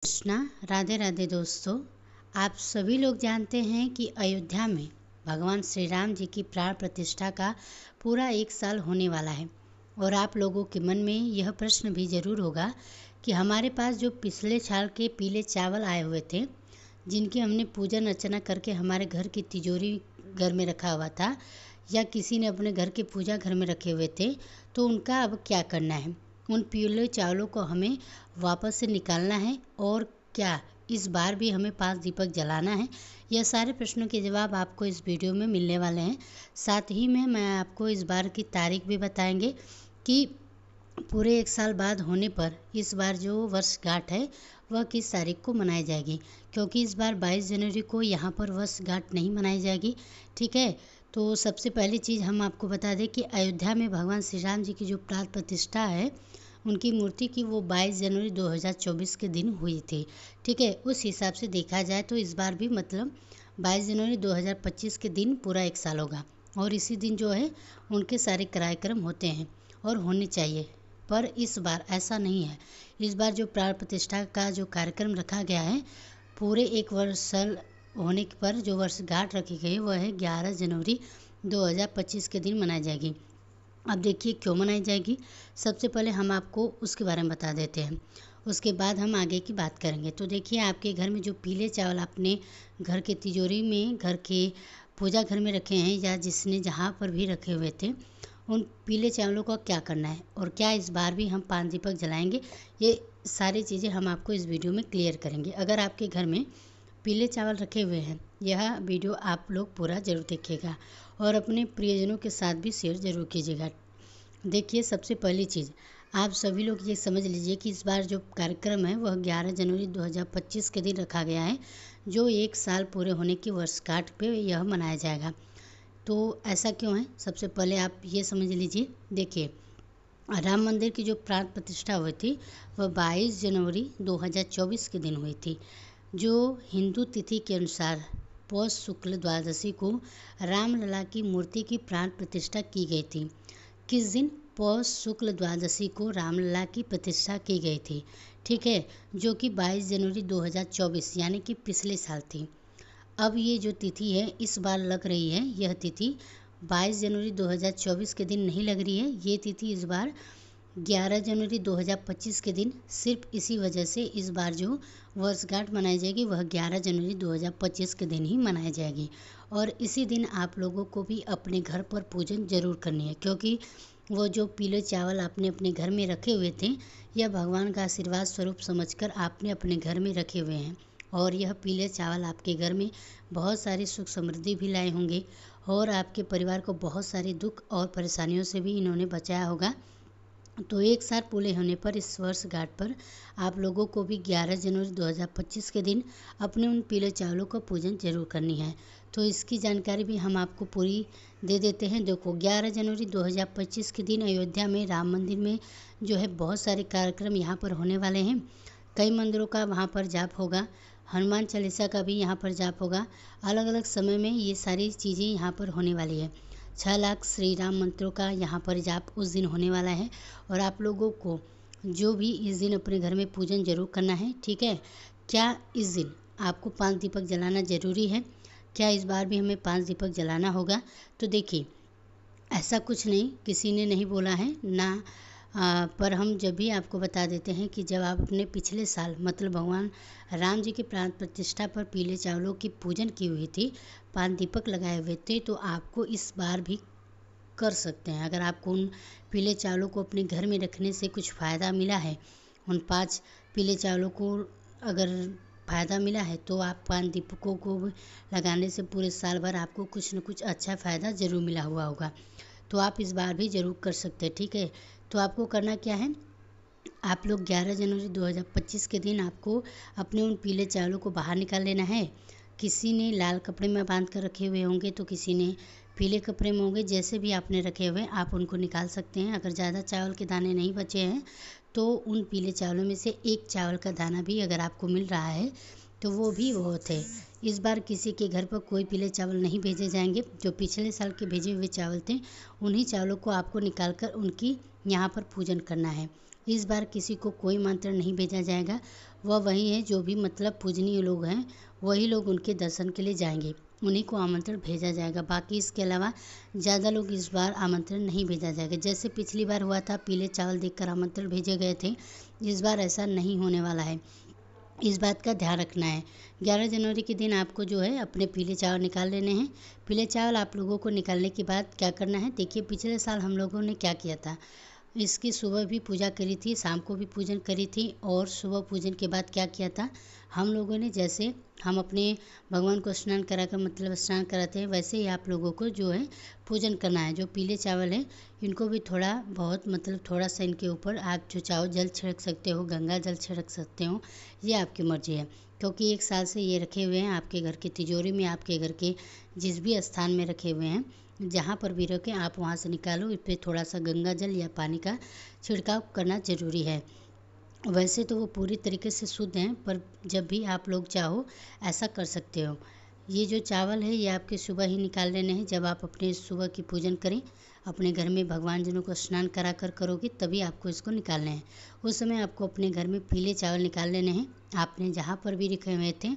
कृष्णा। राधे राधे दोस्तों। आप सभी लोग जानते हैं कि अयोध्या में भगवान श्री राम जी की प्राण प्रतिष्ठा का पूरा 1 साल होने वाला है। और आप लोगों के मन में यह प्रश्न भी ज़रूर होगा कि हमारे पास जो पिछले साल के पीले चावल आए हुए थे, जिनकी हमने पूजन अर्चना करके हमारे घर की तिजोरी घर में रखा हुआ था, या किसी ने अपने घर के पूजा घर में रखे हुए थे, तो उनका अब क्या करना है। उन पीले चावलों को हमें वापस से निकालना है, और क्या इस बार भी हमें 5 दीपक जलाना है। यह सारे प्रश्नों के जवाब आपको इस वीडियो में मिलने वाले हैं। साथ ही में मैं आपको इस बार की तारीख भी बताएंगे कि पूरे 1 साल बाद होने पर इस बार जो वर्षगांठ है वह किस तारीख को मनाई जाएगी, क्योंकि इस बार 22 जनवरी को यहाँ पर वर्षगांठ नहीं मनाई जाएगी। ठीक है, तो सबसे पहली चीज़ हम आपको बता दें कि अयोध्या में भगवान श्री राम जी की जो प्राण प्रतिष्ठा है, उनकी मूर्ति की, वो 22 जनवरी 2024 के दिन हुई थी। ठीक है, उस हिसाब से देखा जाए तो इस बार भी मतलब 22 जनवरी 2025 के दिन पूरा 1 साल होगा, और इसी दिन जो है उनके सारे कार्यक्रम होते हैं और होने चाहिए। पर इस बार ऐसा नहीं है। इस बार जो प्राण प्रतिष्ठा का जो कार्यक्रम रखा गया है, पूरे 1 वर्ष होने पर जो वर्षगांठ रखी गई वह है 11 जनवरी 2025 के दिन मनाई जाएगी। अब देखिए क्यों मनाई जाएगी। सबसे पहले हम आपको उसके बारे में बता देते हैं, उसके बाद हम आगे की बात करेंगे। तो देखिए, आपके घर में जो पीले चावल आपने घर के तिजोरी में, घर के पूजा घर में रखे हैं, या जिसने जहाँ पर भी रखे हुए थे, उन पीले चावलों का क्या करना है, और क्या इस बार भी हम 5 दीपक जलाएंगे, ये सारी चीज़ें हम आपको इस वीडियो में क्लियर करेंगे। अगर आपके घर में पीले चावल रखे हुए हैं, यह वीडियो आप लोग पूरा ज़रूर देखिएगा और अपने प्रियजनों के साथ भी शेयर ज़रूर कीजिएगा। देखिए, सबसे पहली चीज़ आप सभी लोग ये समझ लीजिए कि इस बार जो कार्यक्रम है वह 11 जनवरी 2025 के दिन रखा गया है, जो 1 साल पूरे होने की वर्षगांठ पे यह मनाया जाएगा। तो ऐसा क्यों है, सबसे पहले आप ये समझ लीजिए। देखिए, राम मंदिर की जो प्राण प्रतिष्ठा हुई थी वह 22 जनवरी 2024 के दिन हुई थी, जो हिंदू तिथि के अनुसार पौष शुक्ल द्वादशी को रामलला की मूर्ति की प्राण प्रतिष्ठा की गई थी। किस दिन? पौष शुक्ल द्वादशी को रामलला की प्रतिष्ठा की गई थी। ठीक है, जो कि 22 जनवरी 2024 यानी कि पिछले साल थी। अब ये जो तिथि है इस बार लग रही है, यह तिथि 22 जनवरी 2024 के दिन नहीं लग रही है। ये तिथि इस बार 11 जनवरी 2025 के दिन, सिर्फ इसी वजह से इस बार जो वर्षगांठ मनाई जाएगी वह 11 जनवरी 2025 के दिन ही मनाई जाएगी। और इसी दिन आप लोगों को भी अपने घर पर पूजन जरूर करनी है, क्योंकि वो जो पीले चावल आपने अपने घर में रखे हुए थे, यह भगवान का आशीर्वाद स्वरूप समझकर आपने अपने घर में रखे हुए हैं। और यह पीले चावल आपके घर में बहुत सारी सुख समृद्धि भी लाए होंगे, और आपके परिवार को बहुत सारे दुख और परेशानियों से भी इन्होंने बचाया होगा। तो 1 साल पूरे होने पर इस वर्षगांठ पर आप लोगों को भी 11 जनवरी 2025 के दिन अपने उन पीले चावलों का पूजन जरूर करनी है। तो इसकी जानकारी भी हम आपको पूरी दे देते हैं। देखो, 11 जनवरी 2025 के दिन अयोध्या में राम मंदिर में जो है बहुत सारे कार्यक्रम यहाँ पर होने वाले हैं। कई मंदिरों का वहाँ पर जाप होगा, हनुमान चालीसा का भी यहाँ पर जाप होगा। अलग अलग समय में ये सारी चीज़ें यहाँ पर होने वाली है। 6 लाख श्री राम मंत्रों का यहाँ पर जाप उस दिन होने वाला है, और आप लोगों को जो भी इस दिन अपने घर में पूजन जरूर करना है। ठीक है, क्या इस दिन आपको 5 दीपक जलाना ज़रूरी है? क्या इस बार भी हमें 5 दीपक जलाना होगा? तो देखिए, ऐसा कुछ नहीं, किसी ने नहीं बोला है ना। पर हम जब भी आपको बता देते हैं कि जब आप अपने पिछले साल मतलब भगवान राम जी की प्राण प्रतिष्ठा पर पीले चावलों की पूजन की हुई थी, 5 दीपक लगाए हुए थे, तो आपको इस बार भी कर सकते हैं। अगर आपको उन पीले चावलों को अपने घर में रखने से कुछ फ़ायदा मिला है, उन 5 पीले चावलों को अगर फ़ायदा मिला है, तो आप 5 दीपकों को लगाने से पूरे साल भर आपको कुछ न कुछ अच्छा फ़ायदा ज़रूर मिला हुआ होगा। तो आप इस बार भी ज़रूर कर सकते हैं। ठीक है, तो आपको करना क्या है, आप लोग 11 जनवरी 2025 के दिन आपको अपने उन पीले चावलों को बाहर निकाल लेना है। किसी ने लाल कपड़े में बांध कर रखे हुए होंगे, तो किसी ने पीले कपड़े में होंगे, जैसे भी आपने रखे हुए आप उनको निकाल सकते हैं। अगर ज़्यादा चावल के दाने नहीं बचे हैं, तो उन पीले चावलों में से एक चावल का दाना भी अगर आपको मिल रहा है तो वो भी बहुत है। इस बार किसी के घर पर कोई पीले चावल नहीं भेजे जाएंगे। जो पिछले साल के भेजे हुए चावल थे, उन्हीं चावलों को आपको निकाल कर उनकी यहाँ पर पूजन करना है। इस बार किसी को कोई मंत्र नहीं भेजा जाएगा, वह वही है जो भी मतलब पूजनीय लोग हैं, वही लोग उनके दर्शन के लिए जाएंगे, उन्हीं को आमंत्रण भेजा जाएगा। बाकी इसके अलावा ज़्यादा लोग इस बार आमंत्रण नहीं भेजा जाएगा। जैसे पिछली बार हुआ था, पीले चावल देखकर आमंत्रण भेजे गए थे, इस बार ऐसा नहीं होने वाला है। इस बात का ध्यान रखना है। 11 जनवरी के दिन आपको जो है अपने पीले चावल निकाल लेने हैं। पीले चावल आप लोगों को निकालने के बाद क्या करना है, देखिए पिछले साल हम लोगों ने क्या किया था। इसकी सुबह भी पूजा करी थी, शाम को भी पूजन करी थी, और सुबह पूजन के बाद क्या किया था हम लोगों ने, जैसे हम अपने भगवान को स्नान कराकर मतलब स्नान कराते हैं, वैसे ही आप लोगों को जो है पूजन करना है। जो पीले चावल है इनको भी थोड़ा बहुत मतलब थोड़ा सा इनके ऊपर आप जो चाहो जल छिड़क सकते हो, गंगा जल छिड़क सकते हो, ये आपकी मर्जी है। क्योंकि 1 साल से ये रखे हुए हैं आपके घर की तिजोरी में, आपके घर के जिस भी स्थान में रखे हुए हैं, जहाँ पर भी रखें आप वहाँ से निकालो। इस पर थोड़ा सा गंगा जल या पानी का छिड़काव करना ज़रूरी है। वैसे तो वो पूरी तरीके से शुद्ध हैं, पर जब भी आप लोग चाहो ऐसा कर सकते हो। ये जो चावल है ये आपके सुबह ही निकाल लेने हैं। जब आप अपने सुबह की पूजन करें, अपने घर में भगवान जनों को स्नान करा कर करोगे, तभी आपको इसको निकालने हैं। उस समय आपको अपने घर में पीले चावल निकाल लेने हैं। आपने जहाँ पर भी रखे हुए थे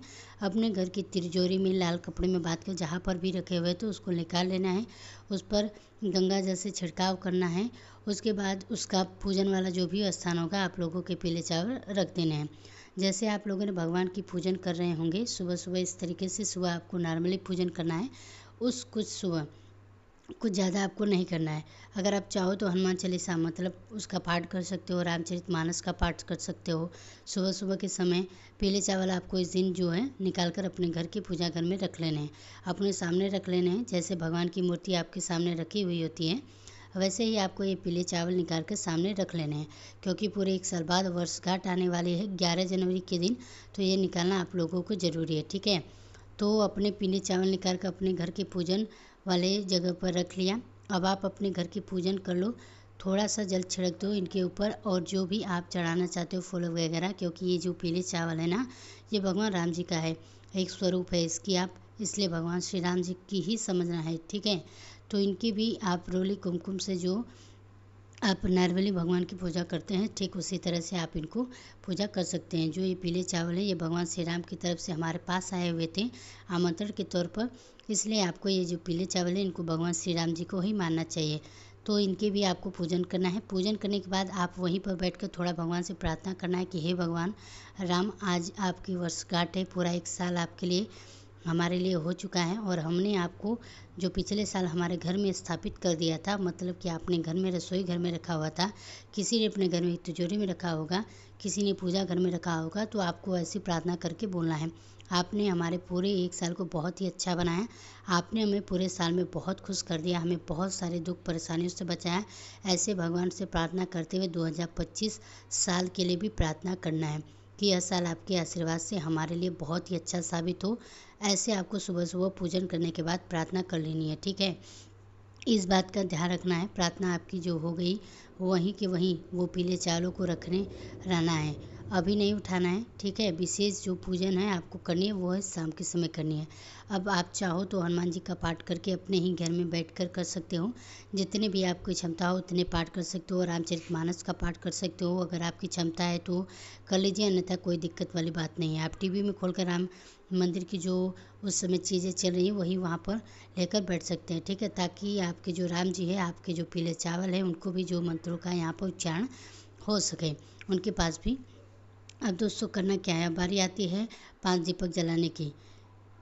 अपने घर की तिजोरी में लाल कपड़े में बांध कर जहाँ पर भी रखे हुए थे उसको निकाल लेना है। उस पर गंगा जल से छिड़काव करना है। उसके बाद उसका पूजन वाला जो भी स्थान होगा आप लोगों के पीले चावल रख देने हैं। जैसे आप लोगों ने भगवान की पूजन कर रहे होंगे सुबह सुबह, इस तरीके से सुबह आपको नॉर्मली पूजन करना है। उस कुछ सुबह कुछ ज़्यादा आपको नहीं करना है। अगर आप चाहो तो हनुमान चालीसा मतलब उसका पाठ कर सकते हो, रामचरितमानस का पाठ कर सकते हो। सुबह सुबह के समय पीले चावल आपको इस दिन जो है निकाल कर अपने घर के पूजा घर में रख लेने हैं, अपने सामने रख लेने हैं। जैसे भगवान की मूर्ति आपके सामने रखी हुई होती है, वैसे ही आपको ये पीले चावल निकाल कर सामने रख लेने हैं। क्योंकि पूरे 1 साल बाद वर्षगांठ आने वाली है 11 जनवरी के दिन, तो ये निकालना आप लोगों को ज़रूरी है, ठीक है। तो अपने पीले चावल निकाल कर अपने घर के पूजन वाले जगह पर रख लिया। अब आप अपने घर की पूजन कर लो, थोड़ा सा जल छिड़क दो इनके ऊपर, और जो भी आप चढ़ाना चाहते हो फूल वगैरह, क्योंकि ये जो पीले चावल है ना, ये भगवान राम जी का है, एक स्वरूप है इसकी, आप इसलिए भगवान श्री राम जी की ही समझना है, ठीक है। तो इनकी भी आप रोली कुमकुम से जो आप नॉर्मली भगवान की पूजा करते हैं, ठीक उसी तरह से आप इनको पूजा कर सकते हैं। जो ये पीले चावल है ये भगवान श्री राम की तरफ से हमारे पास आए हुए थे आमंत्रण के तौर पर, इसलिए आपको ये जो पीले चावल है इनको भगवान श्री राम जी को ही मानना चाहिए। तो इनके भी आपको पूजन करना है। पूजन करने के बाद आप वहीं पर बैठकर थोड़ा भगवान से प्रार्थना करना है कि हे भगवान राम, आज आपकी वर्षगांठ है, पूरा 1 साल आपके लिए हमारे लिए हो चुका है, और हमने आपको जो पिछले साल हमारे घर में स्थापित कर दिया था, मतलब कि आपने घर में रसोई घर में रखा हुआ था, किसी ने अपने घर में तिजोरी में रखा होगा, किसी ने पूजा घर में रखा होगा, तो आपको ऐसी प्रार्थना करके बोलना है। आपने हमारे पूरे 1 साल को बहुत ही अच्छा बनाया, आपने हमें पूरे साल में बहुत खुश कर दिया, हमें बहुत सारे दुख परेशानियों से बचाया। ऐसे भगवान से प्रार्थना करते हुए 2025 साल के लिए भी प्रार्थना करना है कि यह साल आपके आशीर्वाद से हमारे लिए बहुत ही अच्छा साबित हो। ऐसे आपको सुबह सुबह पूजन करने के बाद प्रार्थना कर लेनी है, ठीक है। इस बात का ध्यान रखना है, प्रार्थना आपकी जो हो गई वहीं के वहीं वो पीले चावलों को रखने रहना है, अभी नहीं उठाना है, ठीक है। विशेष जो पूजन है आपको करनी है वो है शाम के समय करनी है। अब आप चाहो तो हनुमान जी का पाठ करके अपने ही घर में बैठकर कर सकते हो, जितने भी आपकी क्षमता हो उतने पाठ कर सकते हो। रामचरितमानस का पाठ कर सकते हो, अगर आपकी क्षमता है तो कर लीजिए, अन्यथा कोई दिक्कत वाली बात नहीं है। आप टीवी में खोलकर राम मंदिर की जो उस समय चीज़ें चल रही हैं वही वहाँ पर लेकर बैठ सकते हैं, ठीक है। ताकि आपके जो राम जी है, आपके जो पीले चावल है, उनको भी जो मंत्रों का यहाँ पर उच्चारण हो सके उनके पास भी। अब दोस्तों करना क्या है, अब बारी आती है 5 दीपक जलाने की।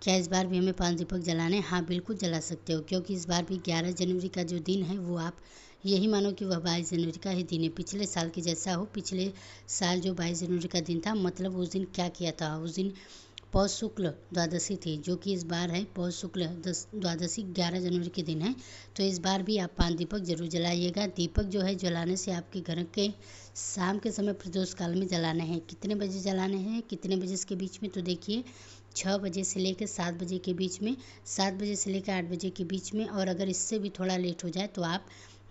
क्या इस बार भी हमें 5 दीपक जलाने? हाँ बिल्कुल जला सकते हो, क्योंकि इस बार भी 11 जनवरी का जो दिन है वो आप यही मानो कि वह 22 जनवरी का ही दिन है। पिछले साल के जैसा हो, पिछले साल जो 22 जनवरी का दिन था, मतलब उस दिन क्या किया था, उस दिन पौष शुक्ल द्वादशी थी, जो कि इस बार है पौष शुक्ल द्वादशी 11 जनवरी के दिन है। तो इस बार भी आप 5 दीपक जरूर जलाइएगा। दीपक जो है जलाने से आपके घर के शाम के समय प्रदोष काल में जलाने हैं। कितने बजे जलाने हैं, कितने बजे के बीच में, तो देखिए 6 बजे से लेकर 7 बजे के बीच में, 7 बजे से लेकर 8 बजे के बीच में, और अगर इससे भी थोड़ा लेट हो जाए तो आप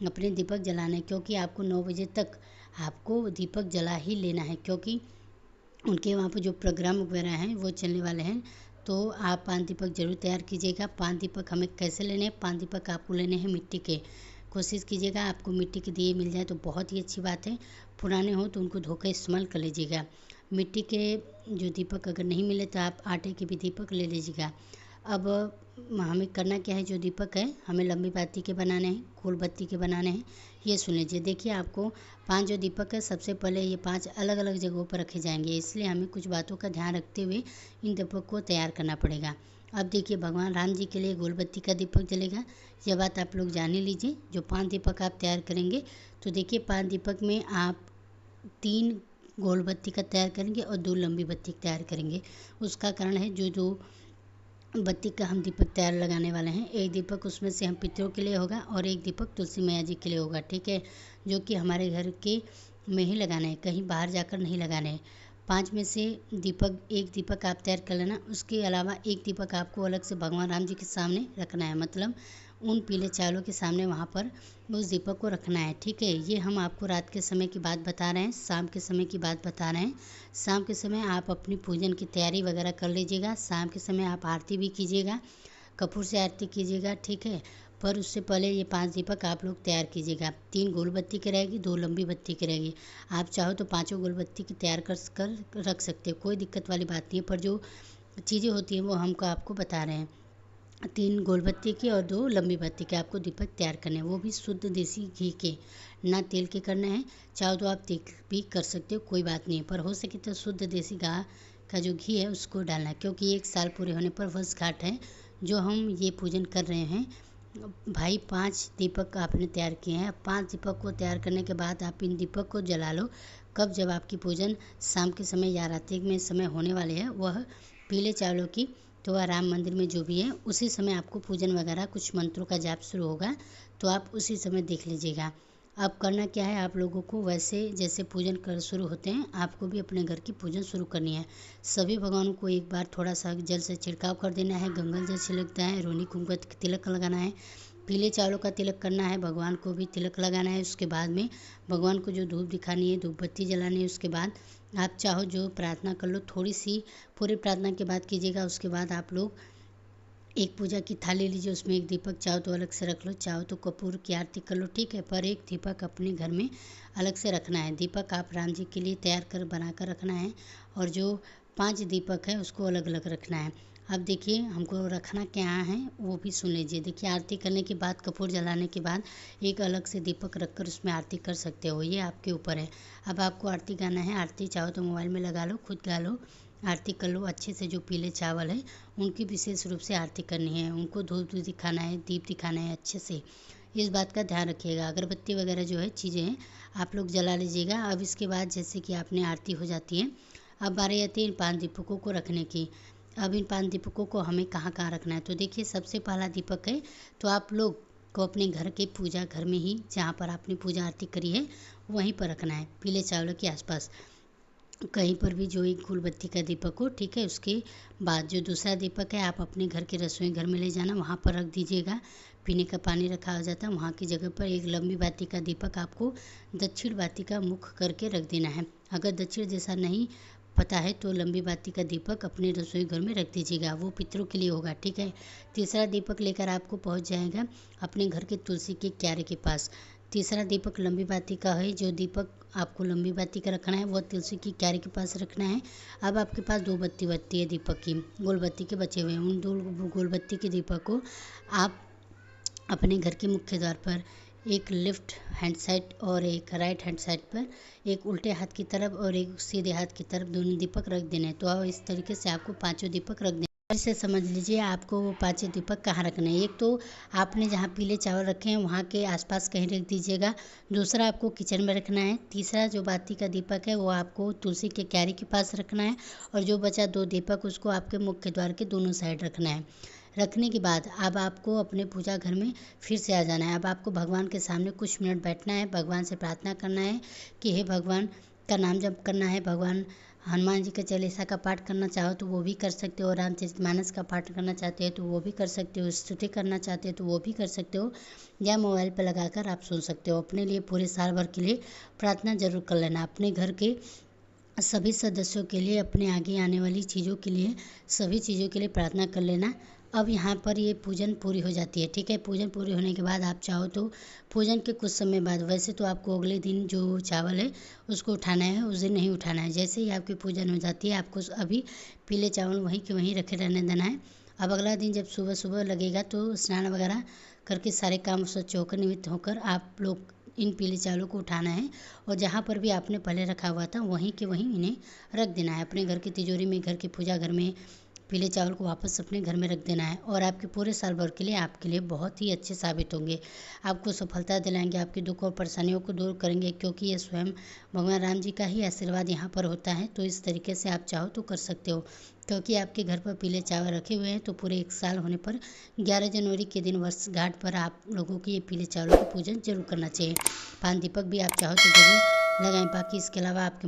अपने दीपक जलाने, क्योंकि आपको 9 बजे तक आपको दीपक जला ही लेना है, क्योंकि उनके वहाँ पर जो प्रोग्राम वगैरह हैं वो चलने वाले हैं। तो आप 5 दीपक जरूर तैयार कीजिएगा। 5 दीपक हमें कैसे लेने हैं, 5 दीपक आपको लेने हैं मिट्टी के। कोशिश कीजिएगा आपको मिट्टी के दिए मिल जाए तो बहुत ही अच्छी बात है, पुराने हो तो उनको धोकर इस्तेमाल कर लीजिएगा। मिट्टी के जो दीपक अगर नहीं मिले तो आप आटे के भी दीपक ले लीजिएगा। अब हमें करना क्या है, जो दीपक है हमें लंबी बाती के बनाने हैं, गोल बत्ती के बनाने हैं। ये सुन लीजिए, देखिए आपको 5 जो दीपक है सबसे पहले ये 5 अलग अलग जगहों पर रखे जाएंगे, इसलिए हमें कुछ बातों का ध्यान रखते हुए इन दीपक को तैयार करना पड़ेगा। अब देखिए, भगवान राम जी के लिए गोल बत्ती का दीपक जलेगा, यह बात आप लोग जान ही लीजिए। जो 5 दीपक आप तैयार करेंगे, तो देखिए 5 दीपक में आप 3 गोल बत्ती का तैयार करेंगे और 2 लंबी बत्ती तैयार करेंगे। उसका कारण है, जो बत्ती का हम दीपक तैयार लगाने वाले हैं, एक दीपक उसमें से हम पितरों के लिए होगा और एक दीपक तुलसी मैया जी के लिए होगा, ठीक है, जो कि हमारे घर के में ही लगाना है, कहीं बाहर जाकर नहीं लगाने हैं। 5 में से एक दीपक आप तैयार कर लेना। उसके अलावा एक दीपक आपको अलग से भगवान राम जी के सामने रखना है, मतलब उन पीले चावलों के सामने वहाँ पर उस दीपक को रखना है, ठीक है। ये हम आपको रात के समय की बात बता रहे हैं, शाम के समय की बात बता रहे हैं। शाम के समय आप अपनी पूजन की तैयारी वगैरह कर लीजिएगा। शाम के समय आप आरती भी कीजिएगा, कपूर से आरती कीजिएगा, ठीक है। पर उससे पहले ये 5 दीपक आप लोग तैयार कीजिएगा। 3 गोल बत्ती की रहेगी, 2 लंबी बत्ती की रहेगी। आप चाहो तो 5 गोल बत्ती की तैयार कर रख सकते हो, कोई दिक्कत वाली बात नहीं है। पर जो चीज़ें होती हैं वो हमको आपको बता रहे हैं। 3 गोल बत्ती के और 2 लंबी बत्ती के आपको दीपक तैयार करने हैं, वो भी शुद्ध देसी घी के, ना तेल के करने हैं। चाहो तो आप तेल भी कर सकते हो, कोई बात नहीं है, पर हो सके तो शुद्ध देसी गाय का जो घी है उसको डालना है, क्योंकि 1 साल पूरे होने पर वर्षगांठ है जो हम ये पूजन कर रहे हैं। भाई 5 दीपक आपने तैयार किए हैं। 5 दीपक को तैयार करने के बाद आप इन दीपक को जला लो। कब? जब आपकी पूजन शाम के समय या रात्रि में समय होने वाले है, वह पीले चावलों की, तो वह राम मंदिर में जो भी है उसी समय आपको पूजन वगैरह कुछ मंत्रों का जाप शुरू होगा, तो आप उसी समय देख लीजिएगा। अब करना क्या है, आप लोगों को वैसे जैसे पूजन कर शुरू होते हैं, आपको भी अपने घर की पूजन शुरू करनी है। सभी भगवानों को एक बार थोड़ा सा जल से छिड़काव कर देना है, गंगा जल छिड़कना है, रोनी कुमकुम का तिलक लगाना है, पीले चावलों का तिलक करना है, भगवान को भी तिलक लगाना है। उसके बाद में भगवान को जो धूप दिखानी है, धूप बत्ती जलानी है। उसके बाद आप चाहो जो प्रार्थना कर लो, थोड़ी सी पूरी प्रार्थना के बाद कीजिएगा। उसके बाद आप लोग एक पूजा की थाली लीजिए, उसमें एक दीपक चाहो तो अलग से रख लो, चाहो तो कपूर की आरती कर लो, ठीक है। पर एक दीपक अपने घर में अलग से रखना है। दीपक आप राम जी के लिए तैयार कर बना कर रखना है, और जो 5 दीपक है उसको अलग अलग रखना है। अब देखिए हमको रखना क्या है वो भी सुन लीजिए। देखिए, आरती करने के बाद, कपूर जलाने के बाद एक अलग से दीपक रखकर उसमें आरती कर सकते हो, ये आपके ऊपर है। अब आपको आरती गाना है, आरती चाहो तो मोबाइल में लगा लो, खुद गा लो, आरती कर लो अच्छे से। जो पीले चावल है उनकी विशेष रूप से आरती करनी है, उनको धूप दिखाना है, दीप दिखाना है अच्छे से, इस बात का ध्यान रखिएगा। अगरबत्ती वगैरह जो है चीज़ें हैं आप लोग जला लीजिएगा। अब इसके बाद जैसे कि आपने आरती हो जाती है, अब बारी आती है इन 5 दीपकों को रखने की। अब इन 5 दीपकों को हमें कहाँ कहाँ रखना है, तो देखिए सबसे पहला दीपक है तो आप लोग को अपने घर के पूजा घर में ही, जहाँ पर आपने पूजा आरती करी है वहीं पर रखना है, पीले चावलों के आसपास कहीं पर भी, जो एक फूल बत्ती का दीपक हो, ठीक है। उसके बाद जो दूसरा दीपक है आप अपने घर के रसोई घर में ले जाना, वहाँ पर रख दीजिएगा। पीने का पानी रखा हो जाता है, वहाँ की जगह पर एक लंबी बाती का दीपक आपको दक्षिण बाती का मुख करके रख देना है। अगर दक्षिण जैसा नहीं पता है तो लंबी बाती का दीपक अपने रसोई घर में रख दीजिएगा, वो पितरों के लिए होगा, ठीक है। तीसरा दीपक लेकर आपको पहुँच जाएगा अपने घर के तुलसी के क्यारे के पास। तीसरा दीपक लंबी बाती का है, जो दीपक आपको लंबी बाती का रखना है वह तुलसी की क्यारी के पास रखना है। अब आपके पास 2 बत्ती बत्ती है दीपक की, गोल बत्ती के बचे हुए हैं, उन 2 गोल बत्ती के दीपक को आप अपने घर के मुख्य द्वार पर, एक लेफ्ट हैंड साइड और एक राइट हैंड साइड पर, एक उल्टे हाथ की तरफ और एक सीधे हाथ की तरफ दोनों दीपक रख देने हैं। तो इस तरीके से आपको 5 दीपक रख देने। इसे समझ लीजिए आपको वो 5 दीपक कहाँ रखने हैं। एक तो आपने जहाँ पीले चावल रखे हैं वहाँ के आसपास कहीं रख दीजिएगा, दूसरा आपको किचन में रखना है, तीसरा जो बाती का दीपक है वो आपको तुलसी के क्यारी के पास रखना है, और जो बचा 2 दीपक उसको आपके मुख्य द्वार के दोनों साइड रखना है। रखने के बाद अब आपको अपने पूजा घर में फिर से आ जाना है। अब आपको भगवान के सामने कुछ मिनट बैठना है, भगवान से प्रार्थना करना है कि हे भगवान का नाम जप करना है। भगवान हनुमान जी का चालीसा का पाठ करना चाहो तो वो भी कर सकते हो, रामचरितमानस का पाठ करना चाहते हो तो वो भी कर सकते हो, स्तुति करना चाहते हो तो वो भी कर सकते हो, या मोबाइल पर लगाकर आप सुन सकते हो। अपने लिए पूरे साल भर के लिए प्रार्थना जरूर कर लेना, अपने घर के सभी सदस्यों के लिए, अपने आगे आने वाली चीज़ों के लिए, सभी चीज़ों के लिए प्रार्थना कर लेना। अब यहाँ पर ये पूजन पूरी हो जाती है। ठीक है, पूजन पूरी होने के बाद आप चाहो तो पूजन के कुछ समय बाद, वैसे तो आपको अगले दिन जो चावल है उसको उठाना है, उस दिन नहीं उठाना है। जैसे ही आपकी पूजन हो जाती है, आपको अभी पीले चावल वहीं के वहीं रखे रहने देना है। अब अगला दिन जब सुबह सुबह लगेगा तो स्नान वगैरह करके सारे काम स्वच्छ होकर निवृत्त होकर आप लोग इन पीले चावलों को उठाना है और जहाँ पर भी आपने पहले रखा हुआ था वहीं के वहीं इन्हें रख देना है। अपने घर की तिजोरी में, घर के पूजा घर में पीले चावल को वापस अपने घर में रख देना है और आपके पूरे साल भर के लिए आपके लिए बहुत ही अच्छे साबित होंगे। आपको सफलता दिलाएंगे, आपके दुख और परेशानियों को दूर करेंगे, क्योंकि ये स्वयं भगवान राम जी का ही आशीर्वाद यहाँ पर होता है। तो इस तरीके से आप चाहो तो कर सकते हो, क्योंकि आपके घर पर पीले चावल रखे हुए हैं तो पूरे 1 साल होने पर 11 जनवरी के दिन वर्षगांठ पर आप लोगों की ये पीले चावलों की पूजन जरूर करना चाहिए। पान दीपक भी आप चाहो तो जरूर लगाएं। बाकी इसके अलावा आपके